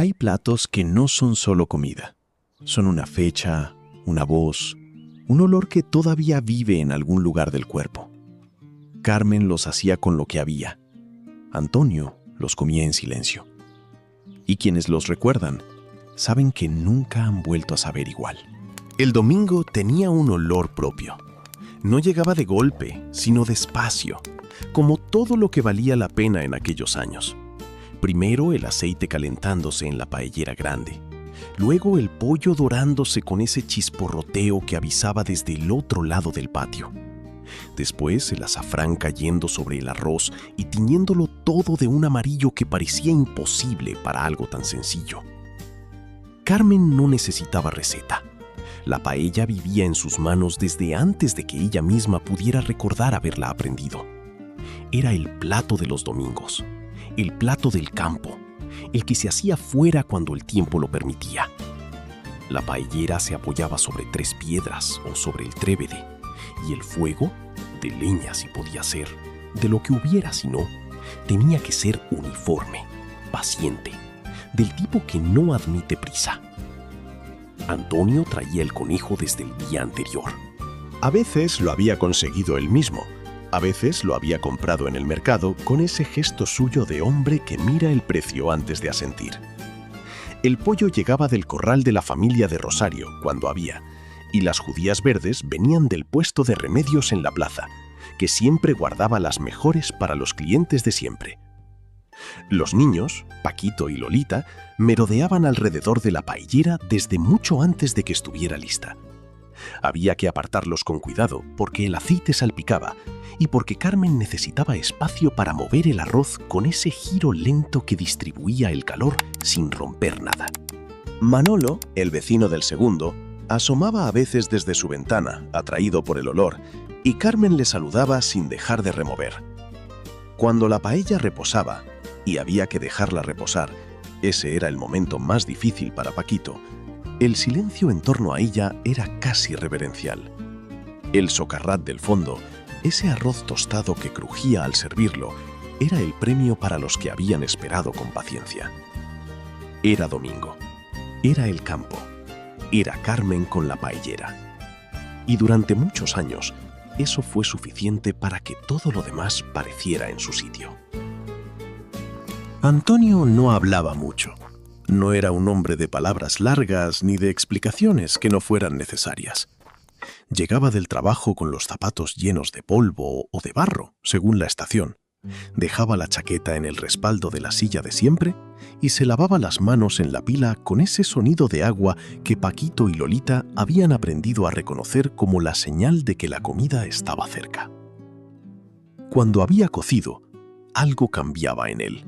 Hay platos que no son solo comida. Son una fecha, una voz, un olor que todavía vive en algún lugar del cuerpo. Carmen los hacía con lo que había. Antonio los comía en silencio. Y quienes los recuerdan saben que nunca han vuelto a saber igual. El domingo tenía un olor propio. No llegaba de golpe, sino despacio, como todo lo que valía la pena en aquellos años. Primero el aceite calentándose en la paellera grande, luego el pollo dorándose con ese chisporroteo que avisaba desde el otro lado del patio. Después el azafrán cayendo sobre el arroz y tiñéndolo todo de un amarillo que parecía imposible para algo tan sencillo. Carmen no necesitaba receta. La paella vivía en sus manos desde antes de que ella misma pudiera recordar haberla aprendido. Era el plato de los domingos, el plato del campo, el que se hacía fuera cuando el tiempo lo permitía. La paellera se apoyaba sobre 3 piedras o sobre el trébede, y el fuego, de leña si podía ser, de lo que hubiera si no, tenía que ser uniforme, paciente, del tipo que no admite prisa. Antonio traía el conejo desde el día anterior. A veces lo había conseguido él mismo, a veces lo había comprado en el mercado con ese gesto suyo de hombre que mira el precio antes de asentir. El pollo llegaba del corral de la familia de Rosario, cuando había, y las judías verdes venían del puesto de remedios en la plaza, que siempre guardaba las mejores para los clientes de siempre. Los niños, Paquito y Lolita, merodeaban alrededor de la paellera desde mucho antes de que estuviera lista. Había que apartarlos con cuidado porque el aceite salpicaba y porque Carmen necesitaba espacio para mover el arroz con ese giro lento que distribuía el calor sin romper nada. Manolo, el vecino del segundo, asomaba a veces desde su ventana, atraído por el olor, y Carmen le saludaba sin dejar de remover. Cuando la paella reposaba, y había que dejarla reposar, ese era el momento más difícil para Paquito, el silencio en torno a ella era casi reverencial. El socarrat del fondo, ese arroz tostado que crujía al servirlo, era el premio para los que habían esperado con paciencia. Era domingo, era el campo, era Carmen con la paellera. Y durante muchos años, eso fue suficiente para que todo lo demás pareciera en su sitio. Antonio no hablaba mucho. No era un hombre de palabras largas ni de explicaciones que no fueran necesarias. Llegaba del trabajo con los zapatos llenos de polvo o de barro, según la estación. Dejaba la chaqueta en el respaldo de la silla de siempre y se lavaba las manos en la pila con ese sonido de agua que Paquito y Lolita habían aprendido a reconocer como la señal de que la comida estaba cerca. Cuando había cocido, algo cambiaba en él.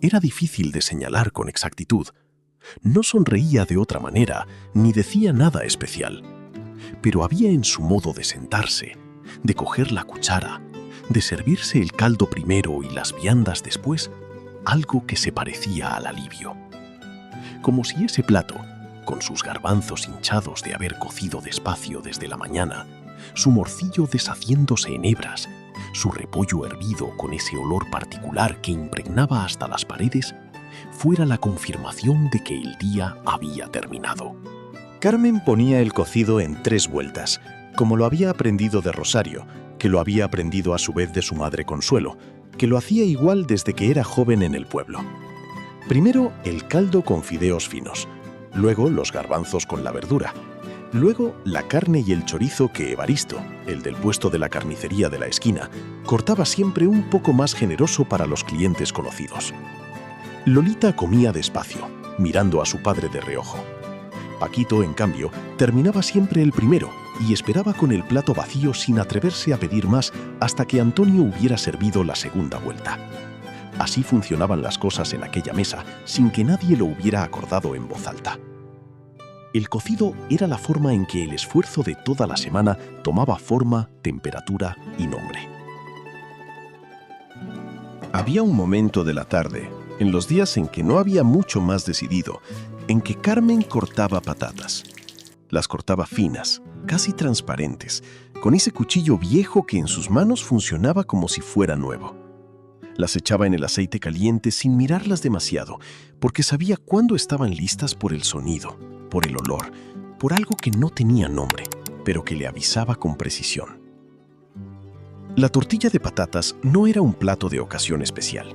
Era difícil de señalar con exactitud. No sonreía de otra manera, ni decía nada especial. Pero había en su modo de sentarse, de coger la cuchara, de servirse el caldo primero y las viandas después, algo que se parecía al alivio. Como si ese plato, con sus garbanzos hinchados de haber cocido despacio desde la mañana, su morcillo deshaciéndose en hebras, su repollo hervido con ese olor particular que impregnaba hasta las paredes, fuera la confirmación de que el día había terminado. Carmen ponía el cocido en 3 vueltas, como lo había aprendido de Rosario, que lo había aprendido a su vez de su madre Consuelo, que lo hacía igual desde que era joven en el pueblo. Primero el caldo con fideos finos, luego los garbanzos con la verdura, luego la carne y el chorizo que Evaristo, el del puesto de la carnicería de la esquina, cortaba siempre un poco más generoso para los clientes conocidos. Lolita comía despacio, mirando a su padre de reojo. Paquito, en cambio, terminaba siempre el primero y esperaba con el plato vacío sin atreverse a pedir más hasta que Antonio hubiera servido la segunda vuelta. Así funcionaban las cosas en aquella mesa, sin que nadie lo hubiera acordado en voz alta. El cocido era la forma en que el esfuerzo de toda la semana tomaba forma, temperatura y nombre. Había un momento de la tarde, en los días en que no había mucho más decidido, en que Carmen cortaba patatas. Las cortaba finas, casi transparentes, con ese cuchillo viejo que en sus manos funcionaba como si fuera nuevo. Las echaba en el aceite caliente sin mirarlas demasiado, porque sabía cuándo estaban listas por el sonido, por el olor, por algo que no tenía nombre, pero que le avisaba con precisión. La tortilla de patatas no era un plato de ocasión especial,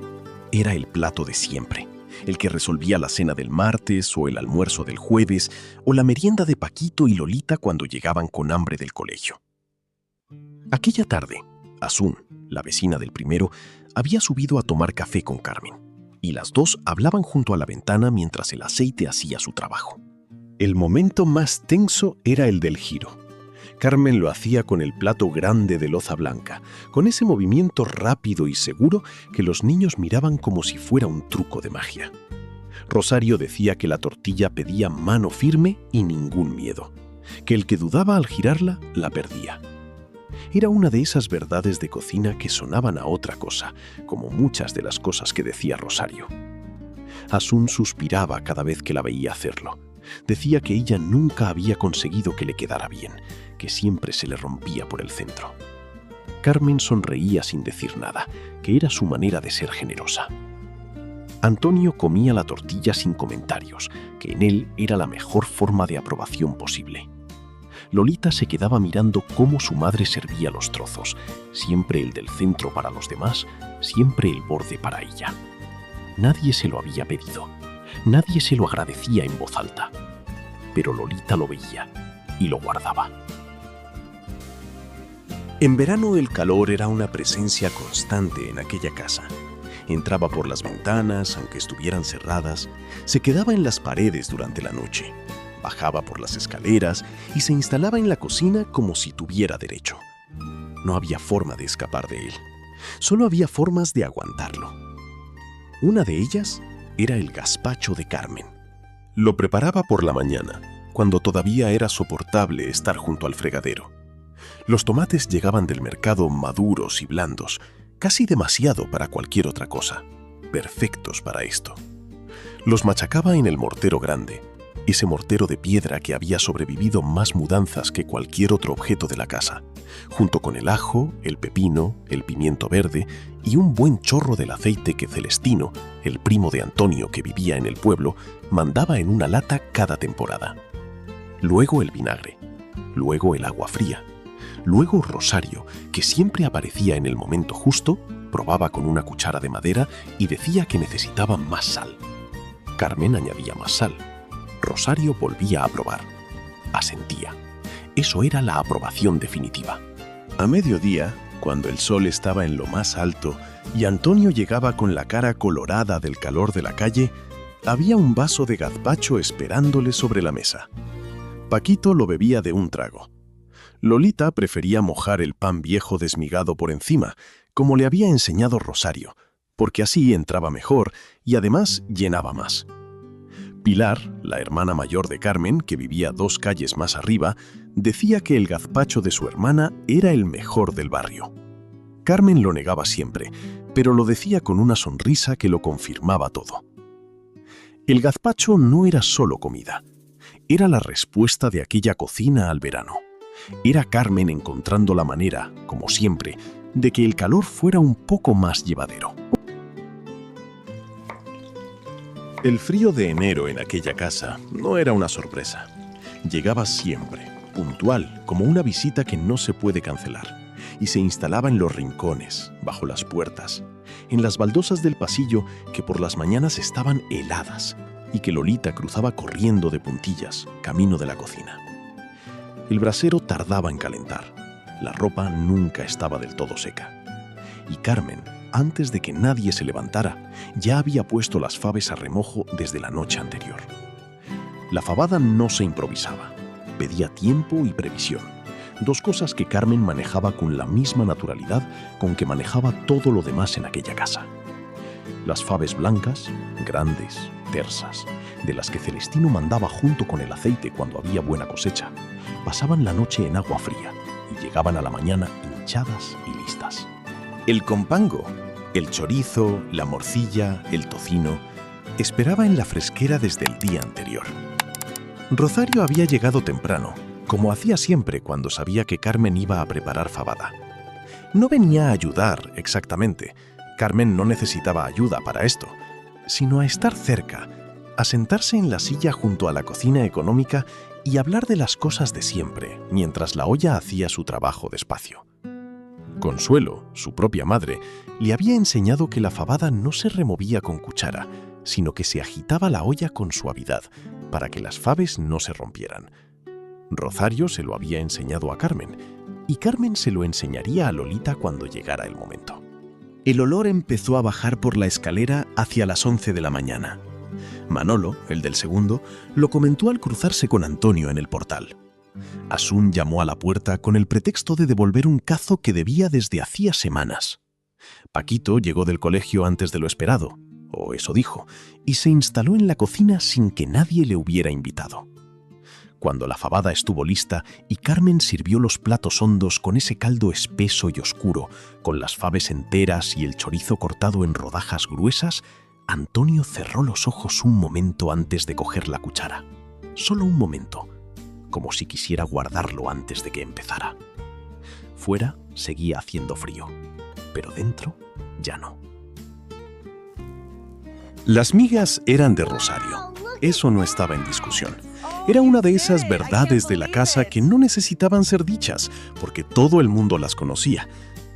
era el plato de siempre, el que resolvía la cena del martes o el almuerzo del jueves o la merienda de Paquito y Lolita cuando llegaban con hambre del colegio. Aquella tarde, Asun, la vecina del primero, había subido a tomar café con Carmen, y las dos hablaban junto a la ventana mientras el aceite hacía su trabajo. El momento más tenso era el del giro. Carmen lo hacía con el plato grande de loza blanca, con ese movimiento rápido y seguro que los niños miraban como si fuera un truco de magia. Rosario decía que la tortilla pedía mano firme y ningún miedo, que el que dudaba al girarla la perdía. Era una de esas verdades de cocina que sonaban a otra cosa, como muchas de las cosas que decía Rosario. Asun suspiraba cada vez que la veía hacerlo. Decía que ella nunca había conseguido que le quedara bien, que siempre se le rompía por el centro. Carmen sonreía sin decir nada, que era su manera de ser generosa. Antonio comía la tortilla sin comentarios, que en él era la mejor forma de aprobación posible. Lolita se quedaba mirando cómo su madre servía los trozos, siempre el del centro para los demás, siempre el borde para ella. Nadie se lo había pedido, nadie se lo agradecía en voz alta, pero Lolita lo veía y lo guardaba. En verano el calor era una presencia constante en aquella casa. Entraba por las ventanas, aunque estuvieran cerradas, se quedaba en las paredes durante la noche, bajaba por las escaleras y se instalaba en la cocina como si tuviera derecho. No había forma de escapar de él, solo había formas de aguantarlo. Una de ellas era el gazpacho de Carmen. Lo preparaba por la mañana, cuando todavía era soportable estar junto al fregadero. Los tomates llegaban del mercado maduros y blandos, casi demasiado para cualquier otra cosa, perfectos para esto. Los machacaba en el mortero grande, ese mortero de piedra que había sobrevivido más mudanzas que cualquier otro objeto de la casa, junto con el ajo, el pepino, el pimiento verde y un buen chorro del aceite que Celestino, el primo de Antonio que vivía en el pueblo, mandaba en una lata cada temporada. Luego el vinagre, luego el agua fría, luego Rosario, que siempre aparecía en el momento justo, probaba con una cuchara de madera y decía que necesitaba más sal. Carmen añadía más sal. Rosario volvía a probar. Asentía. Eso era la aprobación definitiva. A mediodía, cuando el sol estaba en lo más alto y Antonio llegaba con la cara colorada del calor de la calle, había un vaso de gazpacho esperándole sobre la mesa. Paquito lo bebía de un trago. Lolita prefería mojar el pan viejo desmigado por encima, como le había enseñado Rosario, porque así entraba mejor y además llenaba más. Pilar, la hermana mayor de Carmen, que vivía 2 calles más arriba, decía que el gazpacho de su hermana era el mejor del barrio. Carmen lo negaba siempre, pero lo decía con una sonrisa que lo confirmaba todo. El gazpacho no era solo comida, era la respuesta de aquella cocina al verano. Era Carmen encontrando la manera, como siempre, de que el calor fuera un poco más llevadero. El frío de enero en aquella casa no era una sorpresa. Llegaba siempre, puntual, como una visita que no se puede cancelar, y se instalaba en los rincones, bajo las puertas, en las baldosas del pasillo que por las mañanas estaban heladas y que Lolita cruzaba corriendo de puntillas, camino de la cocina. El brasero tardaba en calentar, la ropa nunca estaba del todo seca, y Carmen, antes de que nadie se levantara, ya había puesto las faves a remojo desde la noche anterior. La fabada no se improvisaba, pedía tiempo y previsión, 2 cosas que Carmen manejaba con la misma naturalidad con que manejaba todo lo demás en aquella casa. Las faves blancas, grandes, tersas, de las que Celestino mandaba junto con el aceite cuando había buena cosecha, pasaban la noche en agua fría y llegaban a la mañana hinchadas y listas. El compango, el chorizo, la morcilla, el tocino, esperaba en la fresquera desde el día anterior. Rosario había llegado temprano, como hacía siempre cuando sabía que Carmen iba a preparar fabada. No venía a ayudar exactamente, Carmen no necesitaba ayuda para esto, sino a estar cerca, a sentarse en la silla junto a la cocina económica y hablar de las cosas de siempre, mientras la olla hacía su trabajo despacio. Consuelo, su propia madre, le había enseñado que la fabada no se removía con cuchara, sino que se agitaba la olla con suavidad, para que las fabes no se rompieran. Rosario se lo había enseñado a Carmen, y Carmen se lo enseñaría a Lolita cuando llegara el momento. El olor empezó a bajar por la escalera hacia las 11 de la mañana. Manolo, el del segundo, lo comentó al cruzarse con Antonio en el portal. Asun llamó a la puerta con el pretexto de devolver un cazo que debía desde hacía semanas. Paquito llegó del colegio antes de lo esperado, o eso dijo, y se instaló en la cocina sin que nadie le hubiera invitado. Cuando la fabada estuvo lista y Carmen sirvió los platos hondos con ese caldo espeso y oscuro, con las fabes enteras y el chorizo cortado en rodajas gruesas, Antonio cerró los ojos un momento antes de coger la cuchara. Solo un momento, como si quisiera guardarlo antes de que empezara. Fuera seguía haciendo frío, pero dentro ya no. Las migas eran de Rosario. Eso no estaba en discusión. Era una de esas verdades de la casa que no necesitaban ser dichas, porque todo el mundo las conocía,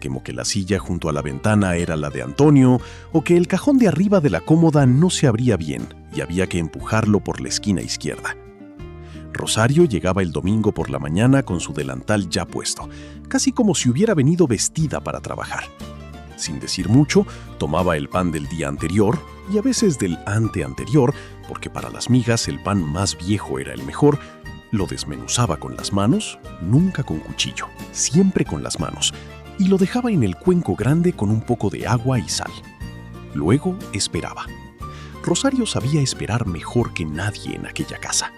como que la silla junto a la ventana era la de Antonio, o que el cajón de arriba de la cómoda no se abría bien y había que empujarlo por la esquina izquierda. Rosario llegaba el domingo por la mañana con su delantal ya puesto, casi como si hubiera venido vestida para trabajar. Sin decir mucho, tomaba el pan del día anterior y a veces del anteanterior, porque para las migas el pan más viejo era el mejor, lo desmenuzaba con las manos, nunca con cuchillo, siempre con las manos, y lo dejaba en el cuenco grande con un poco de agua y sal. Luego esperaba. Rosario sabía esperar mejor que nadie en aquella casa.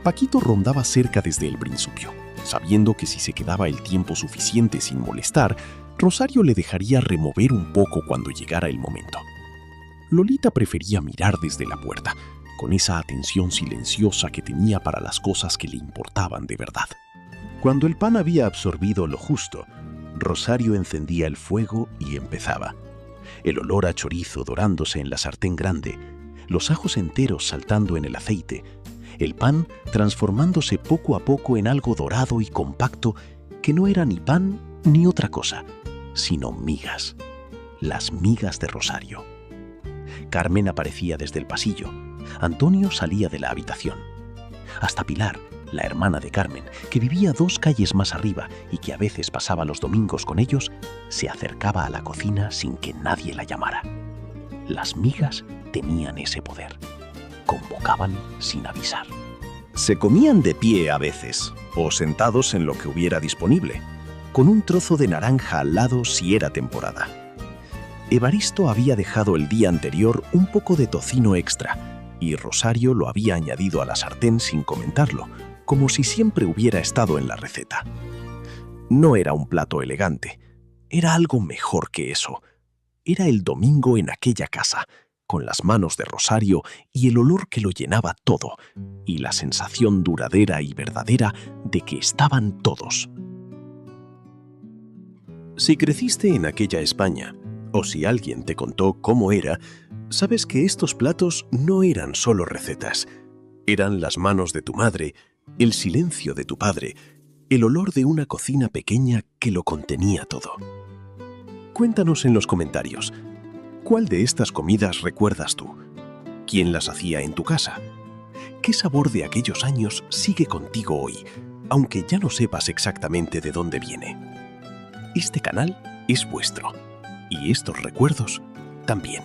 Paquito rondaba cerca desde el principio, sabiendo que si se quedaba el tiempo suficiente sin molestar, Rosario le dejaría remover un poco cuando llegara el momento. Lolita prefería mirar desde la puerta, con esa atención silenciosa que tenía para las cosas que le importaban de verdad. Cuando el pan había absorbido lo justo, Rosario encendía el fuego y empezaba. El olor a chorizo dorándose en la sartén grande, los ajos enteros saltando en el aceite, el pan transformándose poco a poco en algo dorado y compacto que no era ni pan ni otra cosa, sino migas. Las migas de Rosario. Carmen aparecía desde el pasillo. Antonio salía de la habitación. Hasta Pilar, la hermana de Carmen, que vivía 2 calles más arriba y que a veces pasaba los domingos con ellos, se acercaba a la cocina sin que nadie la llamara. Las migas tenían ese poder. Convocaban sin avisar. Se comían de pie a veces, o sentados en lo que hubiera disponible, con un trozo de naranja al lado si era temporada. Evaristo había dejado el día anterior un poco de tocino extra, y Rosario lo había añadido a la sartén sin comentarlo, como si siempre hubiera estado en la receta. No era un plato elegante, era algo mejor que eso. Era el domingo en aquella casa, con las manos de Rosario y el olor que lo llenaba todo, y la sensación duradera y verdadera de que estaban todos. Si creciste en aquella España, o si alguien te contó cómo era, sabes que estos platos no eran solo recetas. Eran las manos de tu madre, el silencio de tu padre, el olor de una cocina pequeña que lo contenía todo. Cuéntanos en los comentarios, ¿cuál de estas comidas recuerdas tú? ¿Quién las hacía en tu casa? ¿Qué sabor de aquellos años sigue contigo hoy, aunque ya no sepas exactamente de dónde viene? Este canal es vuestro, y estos recuerdos también.